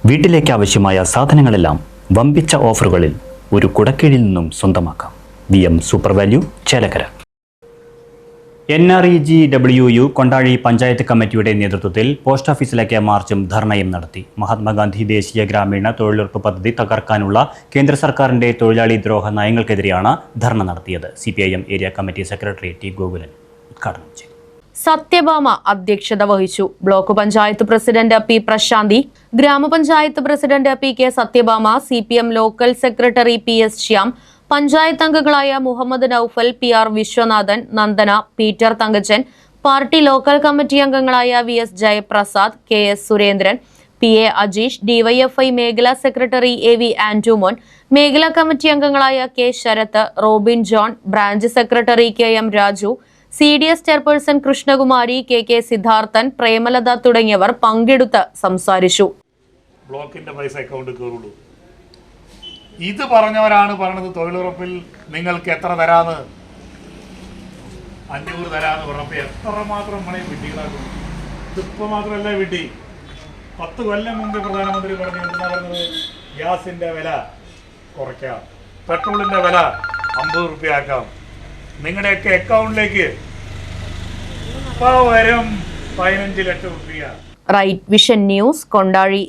വീട്ടിലേക്ക് ആവശ്യമായ സാധനങ്ങളെല്ലാം വമ്പിച്ച ഓഫറുകളിൽ ഒരു കുടക്കീഴിൽ നിന്നും സ്വന്തമാക്കാം. VM super value, Chelakkara. NREGWU Kondazhi panchayat കമ്മിറ്റിയുടെ നേതൃത്വത്തിൽ പോസ്റ്റ് ഓഫീസിലേക്ക് മാർച്ചും ധർണയും നടത്തി. മഹാത്മാഗാന്ധി ദേശീയ ഗ്രാമീണ തൊഴിലുറപ്പ് പദ്ധതി തകർക്കാനുള്ള കേന്ദ്ര സർക്കാരിന്റെ തൊഴിലാളി ദ്രോഹ നയങ്ങൾക്കെതിരെയാണ് ധർണ നടത്തിയത്. CPIM area committee secretary T. Gokulan ഉദ്ഘാടനം ചെയ്തു. സത്യഭാമ അധ്യക്ഷത വഹിച്ചു. Block panchayat president P. Prasanthi, ഗ്രാമപഞ്ചായത്ത് president PK Sathyabhama, CPM local secretary PS Shyam, panchayat അംഗങ്ങളായ Muhammad Noufal, PR Viswanathan, Nandana, Peter Thankachan, party local committee അംഗങ്ങളായ VS Jayaprasad, KS Surendran, PA Ajeesh, DYFI മേഖലാ സെക്രട്ടറി AV ആന്റോമോൻ, മേഖലാ കമ്മിറ്റി അംഗങ്ങളായ K Sarath, Robin John, branch secretary KM Raju, CDS chairperson Krishnakumari, KK Siddharthan, Premalatha തുടങ്ങിയവർ പങ്കെടുത്ത് സംസാരിച്ചു. ബ്ലോക്കിന്റെ പൈസ അക്കൗണ്ട് കയറുള്ളൂ. ഇത് പറഞ്ഞവരാണ് പറഞ്ഞത് തൊഴിലുറപ്പിൽ നിങ്ങൾക്ക് എത്ര തരാന്ന്, 500 തരാന്ന് പറഞ്ഞപ്പോൾ എത്രമാത്രം പണി വിട്ടികളാക്കും. ഇതിപ്പോൾ മാത്രമല്ല വിട്ടി, 10 കൊല്ലം മുമ്പ് പ്രധാനമന്ത്രി പറഞ്ഞു എന്താ പറഞ്ഞത്, ഗ്യാസിന്റെ വില കുറയ്ക്കാം, പെട്രോളിന്റെ വില 50 രൂപ ആക്കാം, നിങ്ങളുടെയൊക്കെ അക്കൗണ്ടിലേക്ക് വരും 15 ലക്ഷം രൂപ. Right vision news, Kondazhi.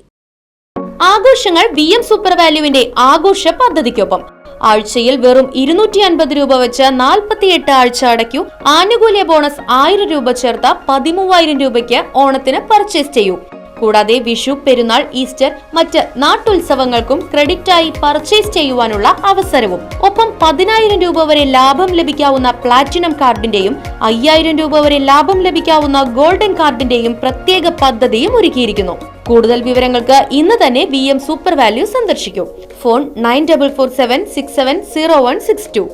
ആഘോഷങ്ങൾ VM സൂപ്പർ വാല്യൂവിന്റെ ആഘോഷ പദ്ധതിക്കൊപ്പം ആഴ്ചയിൽ വെറും 250 രൂപ വെച്ച് 48 ആഴ്ച അടയ്ക്കൂ. ആനുകൂല്യ ബോണസ് 1000 രൂപ ചേർത്ത 13000 രൂപയ്ക്ക് ഓണത്തിന് പർച്ചേസ് ചെയ്യൂ. കൂടാതെ വിഷു, പെരുന്നാൾ, ഈസ്റ്റർ, മറ്റ് നാട്ടുത്സവങ്ങൾക്കും ക്രെഡിറ്റായി പർച്ചേസ് ചെയ്യുവാനുള്ള അവസരവും. ഒപ്പം 10000 രൂപ വരെ ലാഭം ലഭിക്കാവുന്ന പ്ലാറ്റിനം കാർഡിന്റെയും 5000 രൂപ വരെ ലാഭം ലഭിക്കാവുന്ന ഗോൾഡൻ കാർഡിന്റെയും പ്രത്യേക പദ്ധതിയും ഒരുക്കിയിരിക്കുന്നു. കൂടുതൽ വിവരങ്ങൾക്ക് ഇന്ന് തന്നെ VM സൂപ്പർ വാല്യൂ സന്ദർശിക്കൂ. ഫോൺ 9447670162.